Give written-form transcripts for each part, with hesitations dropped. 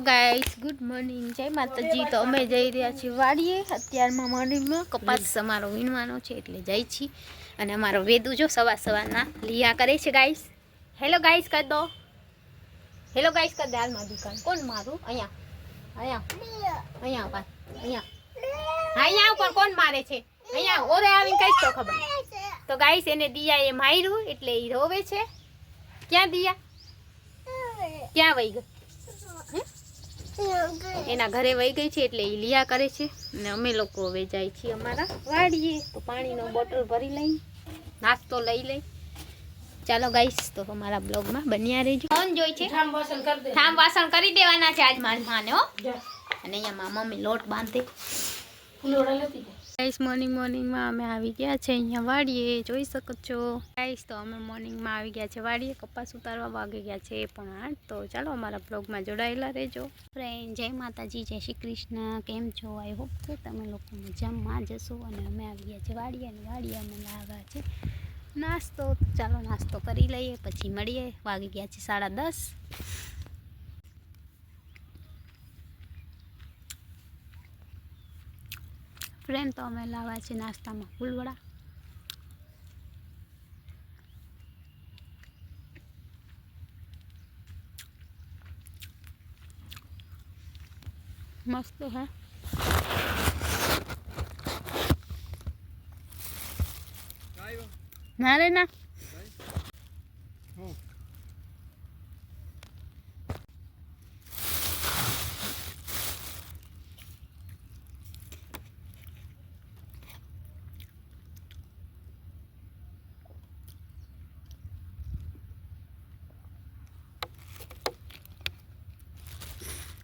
Guys good morning, જય માતાજી। તો અમે જઈ રહ્યા છીએ વાડીએ અત્યારમાં મોર્નિંગમાં કપાસ અમારો વીણવાનો છે એટલે જઈ છીએ। અને અમારો વેદુ જો સવારના લીયા કરે છે ગાઈસ। હેલો ગાઈસ કર દો, હેલો ગાઈસ કર દે। હાલમાં દુકાન કોણ મારું અહીંયા અહીંયા અહીંયા ઉપર અહીંયા અહીંયા ઉપર કોણ મારે છે અહીંયા ઓરે આવીને કઈશ તો ખબર। તો ગાઈસ એને દિયાએ માર્યું એટલે ઈ રોવે છે। ક્યાં દિયા, ક્યાં વઈ ગઈ? એના ઘરે વહી ગઈ છે એટલે એ લીયા કરે છે। અને અમે લોકો હવે જાય છીએ અમારા વાડીએ, તો પાણીનો બોટલ ભરી લઈ, નાસ્તો લઈ લઈ। ચાલો ગાઈસ, તો અમારા બ્લોગમાં બન્યા રહેજો। કોણ જોઈ છે? થામ વાસણ કરી દેવાના છે આજ મારી માને હો। અને અહીંયા મમ્મી લોટ બાંધે। ગાઈસ મોર્નિંગમાં અમે આવી ગયા છે અહીંયા વાડીએ, જોઈ શકો છો ગાઈસ। તો અમે મોર્નિંગમાં આવી ગયા છે વાડીએ, કપાસ ઉતારવા વાગી ગયા છે 8:30। તો ચાલો અમારા બ્લોગમાં જોડાયેલા રહેજો ફ્રેન્ડ। જય માતાજી, જય શ્રી કૃષ્ણ, કેમ છો? આઈ હોપ કે તમે લોકો મજામાં જશો। અને અમે આવી ગયા છે વાડીએ, અને વાડીએ અમે લાવ્યા છે નાસ્તો। તો ચાલો નાસ્તો કરી લઈએ પછી મળીએ। વાગી ગયા છે 10:30। ફ્રેન્ડ તો અમે લાવ્યા છે નાસ્તામાં ફૂલવડા। મસ્ત હે। ના રે ના,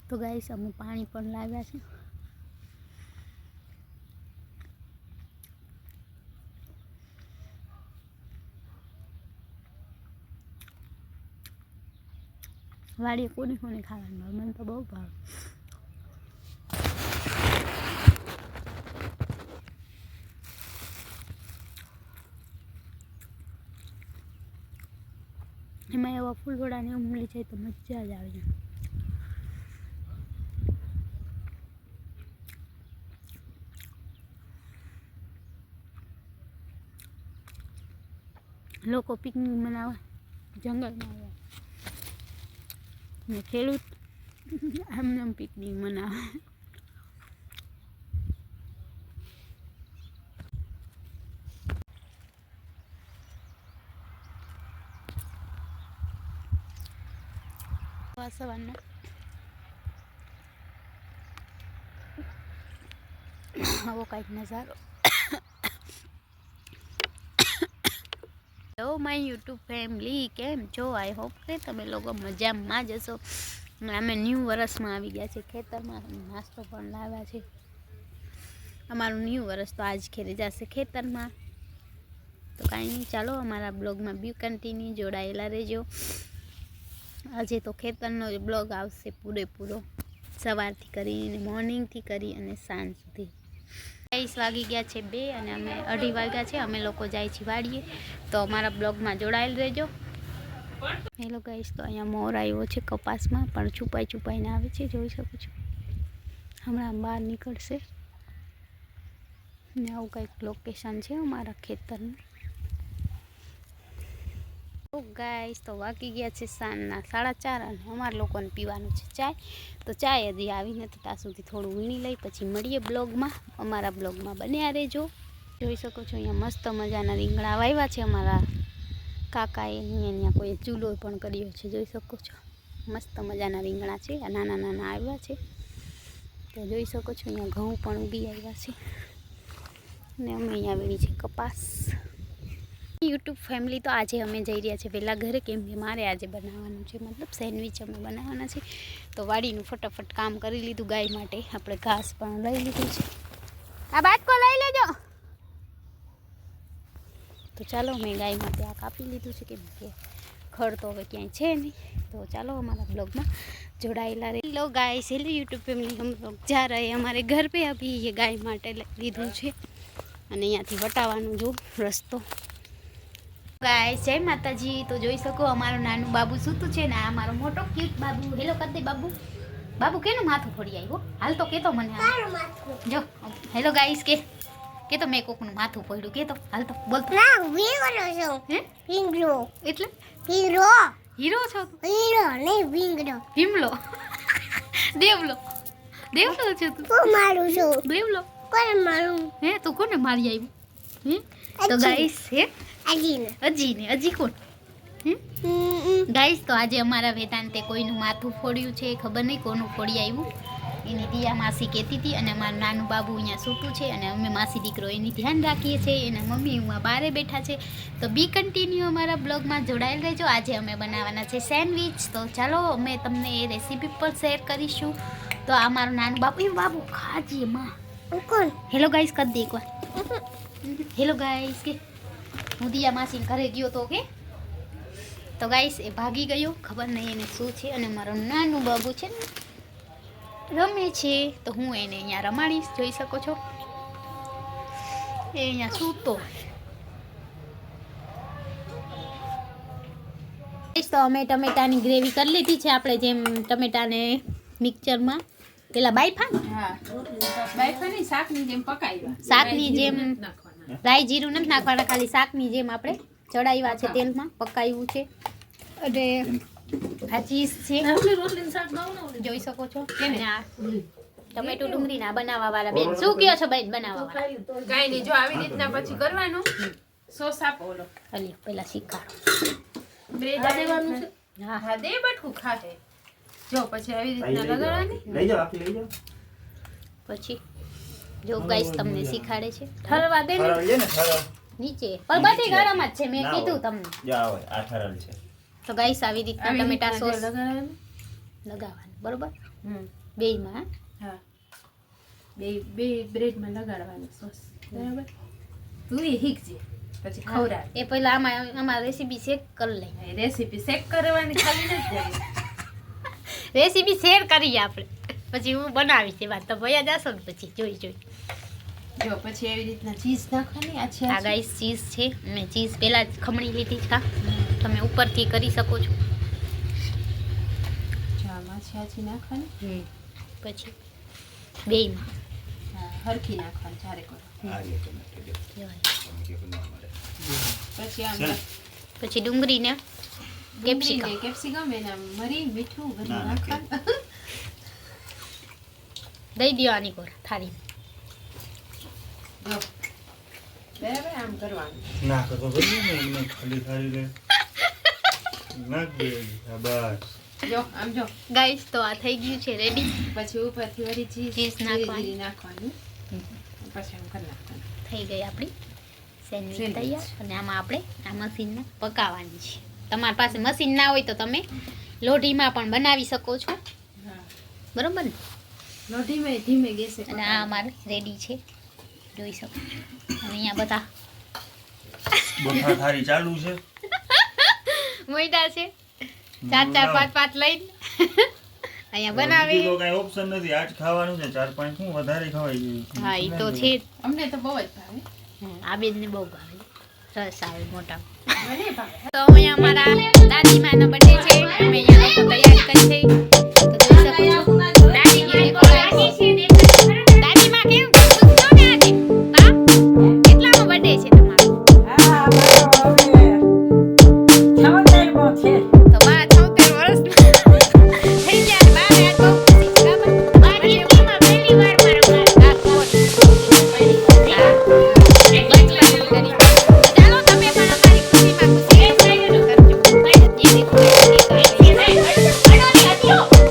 તો ગાઈસ અમે પાણી પણ લાવ્યા છે। વાડીએ કોને કોને ખાવાનું ભાવે? મને તો બહુ ભાવે। એમાં એવા ફૂલવડાને એવું મળી જાય તો મજા જ આવે છે। લોકો પિકનિક મનાવવા જંગલમાં આવે ને ખેડૂત આમ પિકનિક મનાવે। સવારના આવો કંઈક નજારો। હેલો માય યુટ્યુબ ફેમિલી, કેમ છો? આઈ હોપ કે તમે લોકો મજામાં જશો। અમે ન્યૂ વર્ષમાં આવી ગયા છે ખેતરમાં, નાસ્તો પણ લાવ્યા છે। અમારું ન્યૂ વર્ષ તો આજ ખેરે જશે ખેતરમાં। તો કાંઈ નહીં, ચાલો અમારા બ્લોગમાં બી કન્ટિન્યુ જોડાયેલા રહેજો। આજે તો ખેતરનો બ્લોગ આવશે પૂરેપૂરો, સવારથી કરીને મોર્નિંગથી કરી અને સાંજ સુધી। 22 વાગી ગયા છે 2 અને અમે 2:30 વાગ્યા છે। અમે લોકો જાય છીએ વાડીએ, તો અમારા બ્લોગમાં જોડાયેલ રહેજો। હેલો ગાઈસ, તો અહીંયા મોર આવ્યો છે કપાસમાં, પણ છુપાઈને આવે છે, જોઈ શકો છો। હમણાં બહાર નીકળશે ને આવું કંઈક લોકેશન છે અમારા ખેતરનું। તો ગાઈસ, તો વાગી ગયા છે સાંજના 4:30 અને અમારા લોકોને પીવાનું છે ચાય। તો ચાય હજી આવી નથી, ત્યાં સુધી થોડું વીણી લઈ પછી મળીએ બ્લોગમાં। અમારા બ્લોગમાં બન્યા રહેજો। જોઈ શકો છો અહીંયા મસ્ત મજાના રીંગણા વાવ્યા છે અમારા કાકાએ। અહીંયા કોઈ ચૂલો પણ કર્યો છે, જોઈ શકો છો। મસ્ત મજાના રીંગણા છે, નાના નાના આવ્યા છે। તો જોઈ શકો છો અહીંયા ઘઉં પણ ઉગી આવ્યા છે। અને અમે અહીંયા વીણી છે કપાસ। યુટ્યુબ ફેમિલી, તો આજે અમે જઈ રહ્યા છીએ વહેલા ઘરે, કેમ કે મારે આજે બનાવવાનું છે, મતલબ સેન્ડવિચ અમે બનાવવાના છે। તો વાડીનું ફટાફટ કામ કરી લીધું, ગાય માટે આપણે ઘાસ પણ લઈ લીધું છે। આ બાટકો લઈ લેજો। તો ચાલો મેં ગાય માટે આ કાપી લીધું છે, કેમ કે ખડ તો હવે ક્યાંય છે નહીં। તો ચાલો અમારા બ્લોગમાં જોડાયેલા રહે। લો गाइस, हेलो यूट्यूब फैमिली, हम लोग जा रहे हैं हमारे घर पे। अभी ये गाय માટે લીધું છે અને અહીંયાથી વટાવાનું જો રસ્તો। ગાઈસ જય માતાજી। તો જોઈ શકો અમારું નાનું બાબુ સૂતું છે ને, આ મારો મોટો ક્યુટ બાબુ। હેલો કર દે બાબુ, બાબુ કેનું માથું ફોડી આવ્યો હાલ તો કેતો મને જો હેલો ગાઈસ કે તો મેં કોકનું માથું ફોડ્યું કે તો હાલ તો બોલ તો ના વીંગડો છો હે વીંગડો એટલે હીરો હીરો છો તું હીરો નહીં વીંગડો ભીમલો દેવલો છો તું કોણ મારું છું દેવલો કોણ મારું હે તું કોને મારી આવ્યું હે તો ગાઈસ હે અજી કોણ ગાઈસ તો આજે અમારા વેદાંતે કોઈનું માથું ફોડ્યું છે ખબર નહીં કોનું ફોડી આવ્યું એની દિયા માસી કહેતી હતી અને અમારું નાનું બાબુ અહીંયા સૂતું છે અને અમે માસી દીકરો એની ધ્યાન રાખીએ છીએ એના મમ્મી હું બહારે બેઠા છે તો બી કન્ટિન્યુ અમારા બ્લોગમાં જોડાયેલ રહેજો આજે અમે બનાવવાના છે સેન્ડવિચ તો ચાલો અમે તમને એ રેસીપી પણ શેર કરીશું તો આ મારું નાનું બાબુ એ બાબુ ખાજીએ માં કોણ હેલો ગાઈસ કરી દે એકવાર હેલો ગાઈસ કે હું દિયા માસીને ઘરે ગયો તો કે તો ગાઈસ એ ભાગી ગયો ખબર નહીં એને શું છે અને મારું નાનું બાબુ છે ને રમે છે તો હું એને અહીંયા રમાડીશ જોઈ શકો છો એ અહીંયા સૂતો તો અમે ટમેટાની ગ્રેવી કરી લીધી છે આપણે જેમ ટમેટાને મિક્સરમાં પેલા બાયફાની શાકની જેમ રાઈ જીરું નથી નાખવાના ખાલી શાકની જેમ આપણે ચડાવ્યા છે તેલમાં પકાવ્યું છે અને આ ચીઝ છે જોઈ શકો છો અને આ ટમેટું ડુંગળી ના બનાવવા વાળા બેન શું કયો છો બેન બનાવવા વાળા કાઈ નહીં જો આવી રીતના પછી કરવાનું સોસ આપો ઓલો અલી પેલા શીખાડો બ્રેડ દેવાનું છે હા દે બટકું ખાતે જો પછી આવી રીતના લગાડવાની લઈ જાઓ આખી લઈ જાઓ પછી જો ગાઈસ તમને શીખાડે છે ઠરવા દે ને ઠરલ છે ને ઠરલ નીચે પણ બધી ગરમ જ છે મેં કીધું તમને જા હોય આ ઠરલ છે તો ગાઈસ આવી રીતના ટમેટા સોસ લગાડવાનું લગાવવાનું બરોબર હમ બેયમાં હા બે બ્રેડમાં લગાડવાનું સોસ બરાબર તું એ શીખજે પછી ખવડાવ એ પહેલા આમાં રેસીપી શેર કરી લઈ રેસીપી શેક કરવાની ખાલી નથી રેસીપી શેર કરીએ આપણે પછી હું બનાવીશ એ વાત તો ભયા જશો ને પછી જોઈ જો પછી એવી રીતના ચીઝ નાખવાની આ છે આ ગાઈસ ચીઝ છે મેં ચીઝ પહેલા જ ખમણી લીધી છે તમે ઉપરથી કરી શકો છો જો આમાં છે નાખવાની પછી બેયમાં હા હરખી નાખવાની ચારે કરો આ લે ટમેટો જો કે ન મળે પછી આમ પછી ડુંગળીને કેપ્સિકમ એના મરી મીઠું બધું નાખવાનું દઈ દો આની કોર થાળી જો બરાબર આમ કરવાનું નાખ તો બધી ને એને ખાલી ખાલી લે નાખ દે આ બસ જો આમ જો ગાઈસ તો આ થઈ ગયું છે રેડી પછી ઉપરથી વળી ચીઝ નાખવાની નાખવાની પછી આમ કરી નાખવાનું થઈ ગઈ આપણી સેન્ડવિચ તૈયાર અને આમાં આપણે આ મશીનમાં પકાવવાની છે તમારી પાસે મશીન ના હોય તો તમે લોઢીમાં પણ બનાવી શકો છો હા બરોબર ને લોઢીમાં ધીમે ગેસે અને આ અમારે રેડી છે જોઈ શકો અને અહીંયા બધા બફા થારી ચાલુ છે મોઈડા છે 4 5 લઈને અહીંયા બનાવે બીજો કઈ ઓપ્શન નથી આજ ખાવાનું છે 4 5 શું વધારે ખવાય હા એ તો છે જ. અમને તો બહુ જ ભાવે આ બેનને બહુ ભાવે રસ આવે મોટા મને ભાવે તો અહીંયા અમારા દાદીમાનો બર્થડે છે અમે અહીંયા લોકો તૈયાર કરી છે તો જોઈ શકો છો દાદી કેવી બોલાવી છે દાદીમા કેમ પૂછો ને આજે બા કેટલામો બર્થડે છે તમારો તો બા 76 વર્ષ થઈ ગયા બા ને આજ બહુ ખુશી બરાબર બા જિંદગીમાં પહેલી વાર મારા આ કોટ ચાલો તમે પણ અમારી ખુશીમાં ખુશી કરજો.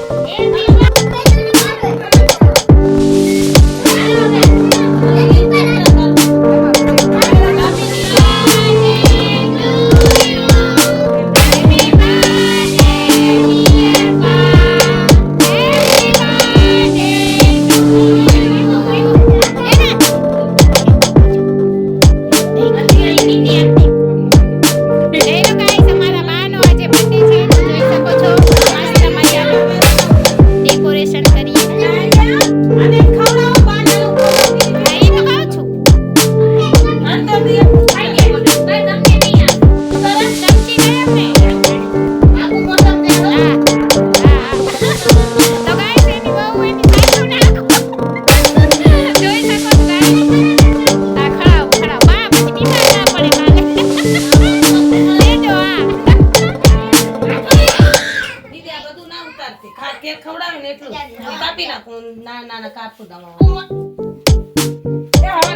ને એટલું કાપી નાખું નાના કાપું દવા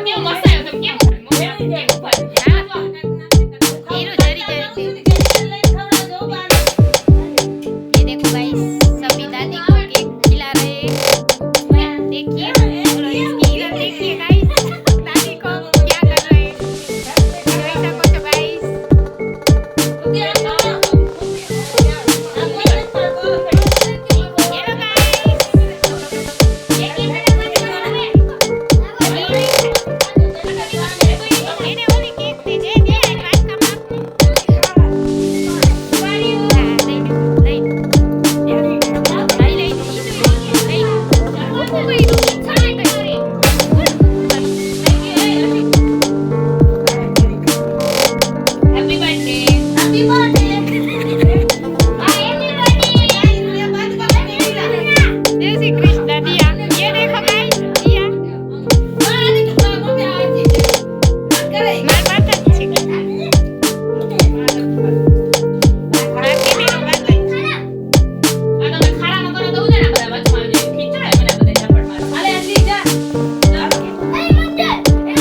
કેવું મસ્ત આવ્યો તમે કેમ हीरो जरी जरी ये देखो गाइस सभी दादी को केक खिला रहे हैं देखिए और इसकी इधर देखिए गाइस दादी को क्या कर रहे हैं देख सको तो गाइस ये लो गाइस ये की मैंने वाली केक थी जे जे रात का माप जय श्री कृष्ण दिया ये देखो गाइस दिया मार बात अच्छी मार के मेरा बात अच्छी આ તમે ખાડા ન કરો તો ઉધે ના બધા વચમાં જે ખીચડાય મને બધે ઝપટ મારો હાલે અંજી જા बात अच्छी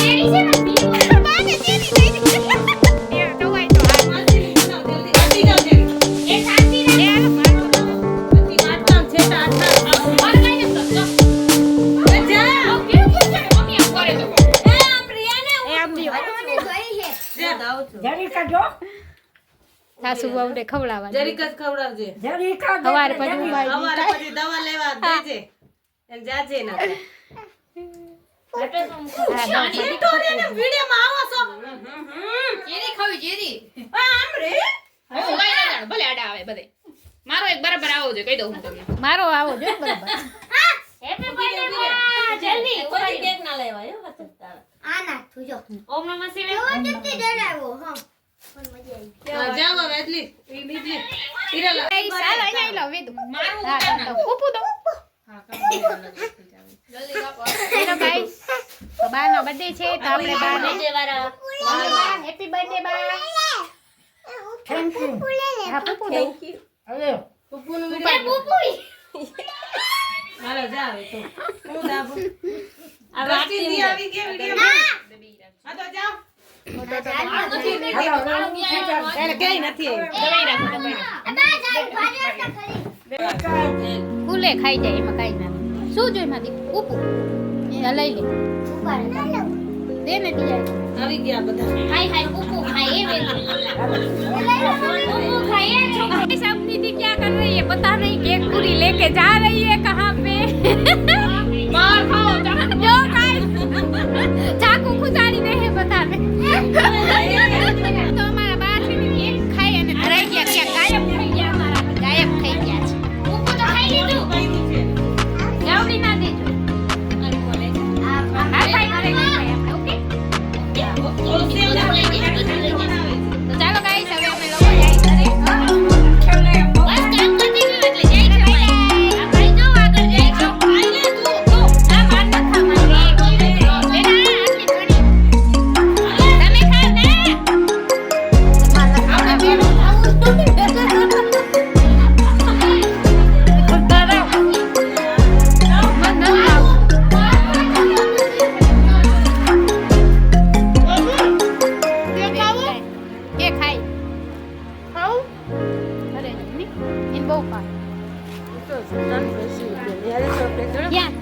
नहीं ये तो भाई तो ये शांति रे ये मार માર કાઈ ન કરતો જા કેવું પૂછે મમ્મી આમ કરે તો એ આમ દિયો સાસુ બહુને ખવડાવવા જરીક જ ખવડાવજે સવારે પછી ઉભાઈ અમારે પછી દવા લેવા દેજે અને જાજે ના હા વિડિયો માં આવો છો જેરી ખાવી જેરી આમ રે હું કઈ ના જાણ ભલે આડા આવે બધે મારો એક બરાબર આવો છે કહી દઉં હું તમને મારો આવો જો બરાબર હેપી બર્થડે જલ્દી કોઈ કેક ના લેવાય હો આના તુજો ઓમ નમઃ શિવાય જલ્દી ડરાવો હા પણ મજા આવી જાવ હવે એટલી ઈડલી ઈરલા એ સાલ અહીંયા લો વેદ મારું હા ઉતાર તો ઉપુ દો હા જલ્દી કાપો હેલો ગાઈસ તો બાનો બર્થડે છે તો આપણે બાને હેપી બર્થડે બા થેન્ક યુ હા પુપુ દો પુપ્પુનું વિડિયો હાલો જા હવે તો હું દાબુ આ વાટી આવી ગયા વિડિયો હા તો જાઓ એને કઈ નથી ફૂલે ખાઈ જાય એમાં કાઈ ના શું જોઈ માંથી ઉપુ એ લઈ લે દે ને દિયા આવી ગયા બધા हाय हाय पुप्पू खाइए पुप्पू खाइए गाइस अब दीदी क्या कर रही है पता नहीं केक पूरी लेके जा रही है कहाँ पे मार खाओ जो गाइस चाकू खुदारी नहीं है पता नहीं तो हमारा बाहर से भी केक खाए અને રઈ ગયા क्या गायब થઈ ગયા हमारा गायब થઈ ગયા છે પુપ્પુ તો ખાઈ લીધું જાવડી ના દેજો હા ખાઈ કરેંगे આપણે ઓકે તો ચાલો ગાઈસ હવે અમે લોકો જાય ઘરે બસ કામ પતી ગયું એટલે જાય છે બાય આ ભાઈ જો આગળ જાય છે ખાઈ લે તું તો આ માર ન ખા માર બેટા આટલી ઘણી તમે ખાવ ને આપણે બેડું ખાવું કે ખાઈ ખાવું અરે નહીં એને બહુ પાક ક્યાં